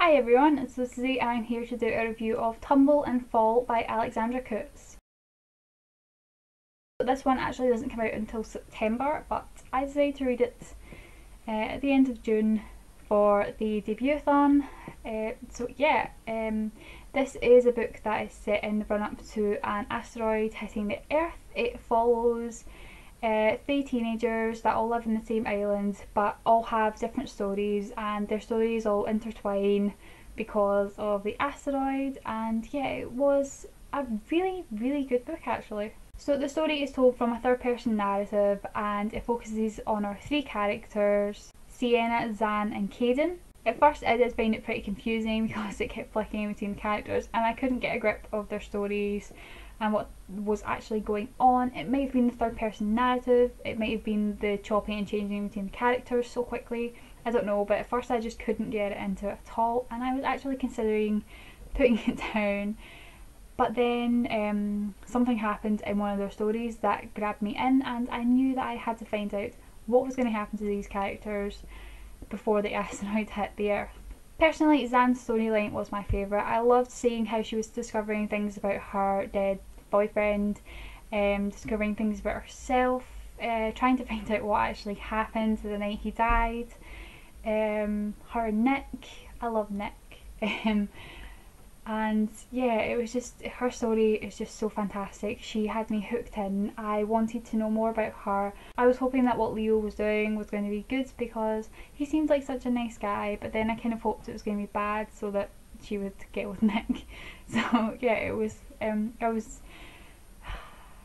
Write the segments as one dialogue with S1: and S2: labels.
S1: Hi everyone, so today I'm here to do a review of Tumble and Fall by Alexandra Coutts. This one actually doesn't come out until September, but I decided to read it at the end of June for the debut-a-thon. This is a book that is set in the run-up to an asteroid hitting the Earth. It follows three teenagers that all live in the same island but all have different stories, and their stories all intertwine because of the asteroid. And yeah, it was a really good book actually. So the story is told from a third person narrative and it focuses on our three characters, Sienna, Zan and Caden. At first I did find it pretty confusing because it kept flicking in between the characters and I couldn't get a grip of their stories and what was actually going on. It might have been the third person narrative, it might have been the chopping and changing between the characters so quickly, I don't know, but at first I just couldn't get it into it at all and I was actually considering putting it down. But then something happened in one of their stories that grabbed me in and I knew that I had to find out what was going to happen to these characters before the asteroid hit the Earth. Personally, Zan's storyline was my favourite. I loved seeing how she was discovering things about her dead boyfriend, discovering things about herself, trying to find out what actually happened the night he died. Her and Nick, I love Nick. And yeah, it was just, her story is just so fantastic. She had me hooked in. I wanted to know more about her. I was hoping that what Leo was doing was going to be good because he seemed like such a nice guy, but then I kind of hoped it was going to be bad so that she would get with Nick. So yeah, it was,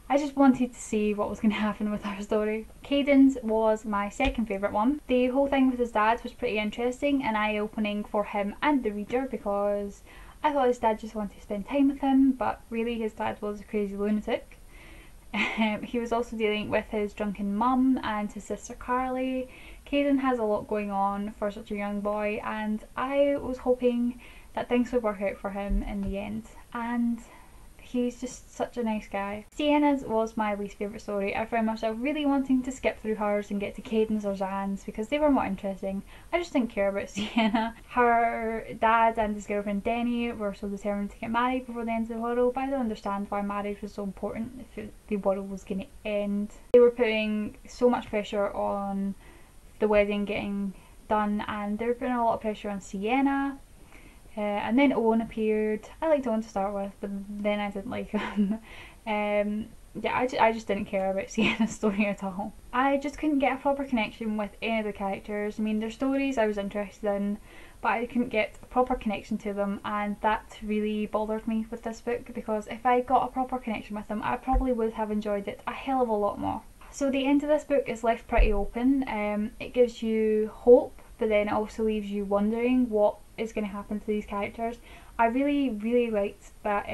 S1: I just wanted to see what was going to happen with her story. Caden's was my second favourite one. The whole thing with his dad was pretty interesting and eye-opening for him and the reader because I thought his dad just wanted to spend time with him, but really his dad was a crazy lunatic. He was also dealing with his drunken mum and his sister Carly. Caden has a lot going on for such a young boy and I was hoping that things would work out for him in the end, and he's just such a nice guy. Sienna's was my least favourite story. I found myself really wanting to skip through hers and get to Caden's or Zan's because they were more interesting. I just didn't care about Sienna. Her dad and his girlfriend Denny were so determined to get married before the end of the world, but I don't understand why marriage was so important if the world was going to end. They were putting so much pressure on the wedding getting done and they were putting a lot of pressure on Sienna. And then Owen appeared. I liked Owen to start with, but then I didn't like him. Yeah, I just didn't care about Sienna's story at all. I just couldn't get a proper connection with any of the characters. I mean, their stories I was interested in, but I couldn't get a proper connection to them, and that really bothered me with this book because if I got a proper connection with them, I probably would have enjoyed it a hell of a lot more. So the end of this book is left pretty open. It gives you hope, but then it also leaves you wondering what is going to happen to these characters. I really liked that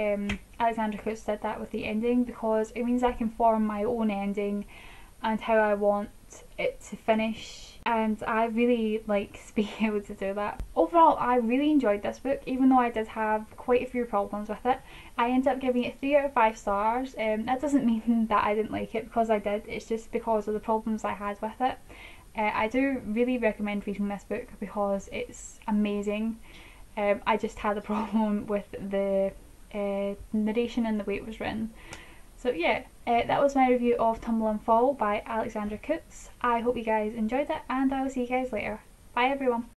S1: Alexandra Coutts did that with the ending because it means I can form my own ending and how I want it to finish, and I really like being able to do that. Overall, I really enjoyed this book even though I did have quite a few problems with it. I ended up giving it 3 out of 5 stars. That doesn't mean that I didn't like it because I did, it's just because of the problems I had with it. I do really recommend reading this book because it's amazing. I just had a problem with the narration and the way it was written. So yeah, that was my review of Tumble and Fall by Alexandra Coutts. I hope you guys enjoyed it and I will see you guys later. Bye everyone.